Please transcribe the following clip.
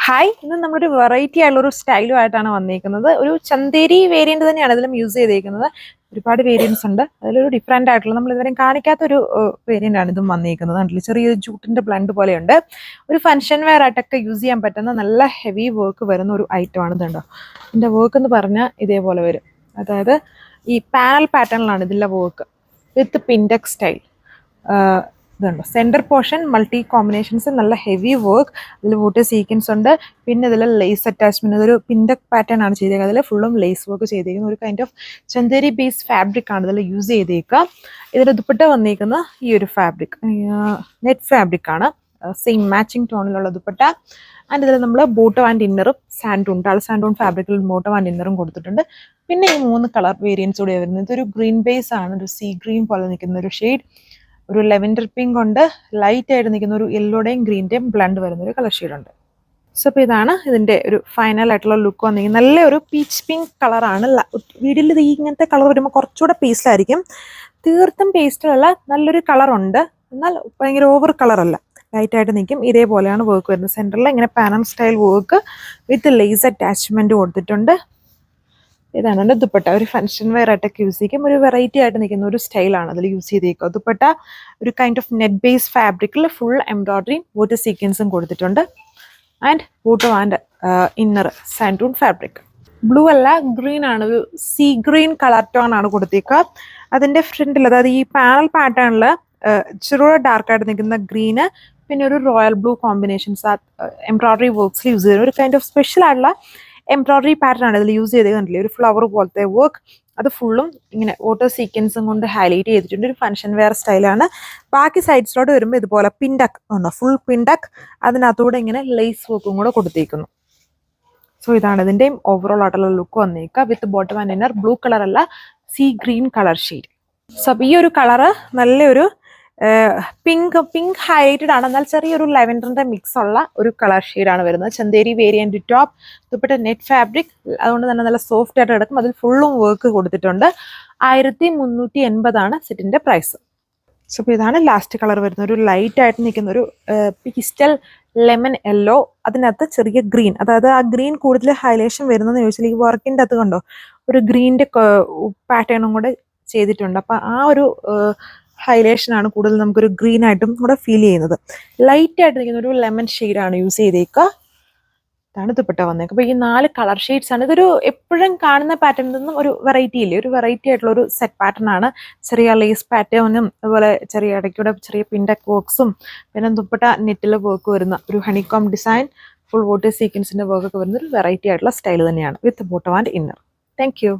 Hi, ഇന്ന് നമ്മളൊരു variety ആയിട്ടുള്ളൊരു സ്റ്റൈലുമായിട്ടാണ് വന്നിരിക്കുന്നത്. ഒരു ചന്തേരി വേരിയന്റ് തന്നെയാണ് ഇതിലും യൂസ് ചെയ്തിരിക്കുന്നത്. ഒരുപാട് വേരിയൻസ് ഉണ്ട്. അതിലൊരു ഡിഫറെന്റ് ആയിട്ടുള്ള നമ്മൾ ഇതുവരെയും കാണിക്കാത്തൊരു വേരിയന്റ് ആണ് ഇതും വന്നിരിക്കുന്നത്. കണ്ടില്ലേ, ചെറിയൊരു ജൂട്ടിന്റെ ബ്ലണ്ട് പോലെയുണ്ട്. ഒരു ഫംഗ്ഷൻ വെയർ ആയിട്ടൊക്കെ യൂസ് ചെയ്യാൻ പറ്റുന്ന നല്ല ഹെവി വർക്ക് വരുന്ന ഒരു ഐറ്റം ആണ്. ഇതുണ്ടോ, ഇതിന്റെ വർക്ക് എന്ന് പറഞ്ഞാൽ ഇതേപോലെ വരും. അതായത് ഈ പാനൽ പാറ്റേണിലാണ് ഇതിന്റെ വർക്ക് വിത്ത് പിൻഡെക്സ് സ്റ്റൈൽ. ഇതുണ്ട് സെൻറ്റർ പോർഷൻ മൾട്ടി കോമ്പിനേഷൻസ്, നല്ല ഹെവി വർക്ക്. അതിൽ വോട്ടർ സീക്വൻസ് ഉണ്ട്. പിന്നെ ഇതിൽ ലേസ് അറ്റാച്ച്മെന്റ്, ഇതൊരു പിൻഡക് പാറ്റേൺ ആണ് ചെയ്തേക്കുന്നത്. അതിൽ ഫുള്ളും ലേസ് വർക്ക് ചെയ്തേക്കുന്ന ഒരു kind of Chanderi base fabric ആണ് ഇതിൽ യൂസ് ചെയ്തേക്കുക. ഇതിൽ ദുപ്പട്ട വന്നിരിക്കുന്ന ഈ ഒരു ഫാബ്രിക് നെറ്റ് ഫാബ്രിക് ആണ്. സെയിം മാച്ചിങ് ടോണിലുള്ള ദുപ്പട്ട. ആൻഡ് ഇതിൽ നമ്മൾ ബോട്ടം ആൻഡ് ഇന്നറും സാൻഡൂൺ, ടാൾ സാൻഡൂൺ ഫാബ്രിക്കിൽ ബോട്ടം ആൻഡ് ഇന്നറും കൊടുത്തിട്ടുണ്ട്. പിന്നെ ഈ 3 കളർ വേരിയൻസ് കൂടെ വരുന്നത്. ഇതൊരു ഗ്രീൻ ബേസ് ആണ്, ഒരു സീ ഗ്രീൻ പോലെ നിൽക്കുന്ന ഒരു ഷെയ്ഡ്. ഒരു ലെവൻഡർ പിങ്ക് കൊണ്ട് ലൈറ്റ് ആയിട്ട് നിൽക്കുന്ന ഒരു യെല്ലോയുടെയും ഗ്രീൻ്റെയും ബ്ലണ്ട് വരുന്ന ഒരു കളർ ഷെയ്ഡുണ്ട്. സോ അപ്പോൾ ഇതാണ് ഇതിൻ്റെ ഒരു ഫൈനൽ ആയിട്ടുള്ള ലുക്ക് വന്നിരിക്കുന്നത്. നല്ല ഒരു പീച്ച് പിങ്ക് കളറാണ്. വീഡിയോയിൽ ഇത് ഇങ്ങനത്തെ കളർ വരുമ്പോൾ കുറച്ചുകൂടെ പേസ്റ്റിലായിരിക്കും. തീർത്തും പേസ്റ്റിലല്ല, നല്ലൊരു കളറുണ്ട്, എന്നാൽ ഭയങ്കര ഓവർ കളറല്ല, ലൈറ്റായിട്ട് നിൽക്കും. ഇതേപോലെയാണ് വർക്ക് വരുന്നത്. സെൻറ്ററിൽ ഇങ്ങനെ panel style work with lace attachment കൊടുത്തിട്ടുണ്ട്. ഇതാണ് എൻ്റെ ദുപ്പട്ട. ഒരു ഫംഗ്ഷൻ വെയർ ആയിട്ടൊക്കെ യൂസ് ചെയ്യും. ഒരു വെറൈറ്റി ആയിട്ട് നിൽക്കുന്ന ഒരു സ്റ്റൈലാണ് അതിൽ യൂസ് ചെയ്തേക്കുക. ദുപ്പട്ട ഒരു കൈൻഡ് ഓഫ് നെറ്റ് ബേസ് ഫാബ്രിക്കിൽ ഫുൾ എംബ്രോയിഡറിയും വോട്ടർ സീക്വൻസും കൊടുത്തിട്ടുണ്ട്. ആൻഡ് ബോട്ടം ആൻഡ് ഇന്നർ സാൻഡൂൺ ഫാബ്രിക്. ബ്ലൂ അല്ല, ഗ്രീൻ ആണ്, ഒരു സീ ഗ്രീൻ കളർ ടോൺ ആണ് കൊടുത്തേക്കുക. അതിൻ്റെ ഫ്രണ്ടിൽ, അതായത് ഈ പാനൽ പാറ്റേണിൽ ചെറുകൂടെ ഡാർക്കായിട്ട് നിൽക്കുന്ന ഗ്രീന്, പിന്നെ ഒരു റോയൽ ബ്ലൂ കോമ്പിനേഷൻസ് എംബ്രോയിഡറി വർക്ക്സിൽ യൂസ് ചെയ്യുന്ന ഒരു കൈൻഡ് ഓഫ് സ്പെഷ്യൽ ആയിട്ടുള്ള എംബ്രോയിഡറി പാറ്റേൺ ആണ് ഇതിൽ യൂസ് ചെയ്ത്. കണ്ടില്ലേ, ഒരു ഫ്ലവർ പോലത്തെ വർക്ക്. അത് ഫുള്ളും ഇങ്ങനെ വാട്ടർ സീക്വൻസും കൊണ്ട് ഹൈലൈറ്റ് ചെയ്തിട്ടുണ്ട്. ഒരു ഫംഗ്ഷൻ വെയർ സ്റ്റൈലാണ്. ബാക്കി സൈഡ്സിലോട്ട് വരുമ്പോൾ ഇതുപോലെ പിൻഡക്ക് ഉണ്ടോ, ഫുൾ പിൻഡക്ക്. അതിനകത്തൂടെ ഇങ്ങനെ ലേസ് വർക്കും കൂടെ കൊടുത്തേക്കുന്നു. സോ ഇതാണ് ഇതിൻ്റെയും ഓവറോൾ ആയിട്ടുള്ള ലുക്ക് വന്നേക്കുക. With bottom and inner blue colour അല്ല, sea green colour shade. So ഈ ഒരു കളറ് നല്ലൊരു പിങ്ക് ഹൈലൈറ്റഡ് ആണ്, എന്നാൽ ചെറിയൊരു ലെവൻഡറിന്റെ മിക്സ് ഉള്ള ഒരു കളർ ഷെയ്ഡാണ് വരുന്നത്. Chanderi variant top, dupatta net fabric, അതുകൊണ്ട് തന്നെ നല്ല സോഫ്റ്റ് ആയിട്ട് കിടക്കും. അതിൽ ഫുള്ളും വർക്ക് കൊടുത്തിട്ടുണ്ട്. 1380 സെറ്റിന്റെ പ്രൈസ്. സോ അപ്പോൾ ഇതാണ് ലാസ്റ്റ് കളർ വരുന്നത്. ഒരു ലൈറ്റ് ആയിട്ട് നിൽക്കുന്ന ഒരു പീസ്റ്റൽ ലെമൺ യെല്ലോ, അതിനകത്ത് ചെറിയ ഗ്രീൻ. അതായത് ആ ഗ്രീൻ കൂടുതൽ ഹൈലൈഷൻ വരുന്നതെന്ന് ചോദിച്ചാൽ ഈ വർക്കിൻ്റെ അകത്ത് കണ്ടോ, ഒരു ഗ്രീൻ്റെ പാറ്റേണും കൂടെ ചെയ്തിട്ടുണ്ട്. അപ്പം ആ ഒരു ഹൈലൈഷൻ ആണ് കൂടുതൽ നമുക്കൊരു ഗ്രീൻ ആയിട്ടും കൂടെ ഫീൽ ചെയ്യുന്നത്. ലൈറ്റ് ആയിട്ട് നിൽക്കുന്ന ഒരു ലെമൺ ഷെയ്ഡാണ് യൂസ് ചെയ്തേക്കുക. ഇതാണ് ദുപ്പട്ട വന്നേക്കുക. അപ്പോൾ ഈ 4 കളർ ഷെയ്ഡ്സ് ആണ്. ഇതൊരു എപ്പോഴും കാണുന്ന പാറ്റേണിൽ നിന്നും ഒരു വെറൈറ്റി ഇല്ലേ, ഒരു വെറൈറ്റി ആയിട്ടുള്ള ഒരു സെറ്റ് പാറ്റേൺ ആണ്. ചെറിയ ലേസ് പാറ്റേണും അതുപോലെ ചെറിയ ഇടയ്ക്കൂടെ ചെറിയ പിൻഡക് വർക്ക്സും, പിന്നെ ദുപ്പട്ട നെറ്റിൽ വർക്ക് വരുന്ന ഒരു ഹണികോം ഡിസൈൻ, ഫുൾ വോട്ടർ സീക്വൻസിന്റെ വർക്കൊക്കെ വരുന്ന ഒരു വെറൈറ്റി ആയിട്ടുള്ള സ്റ്റൈൽ തന്നെയാണ് വിത്ത് bottom and inner. Thank you.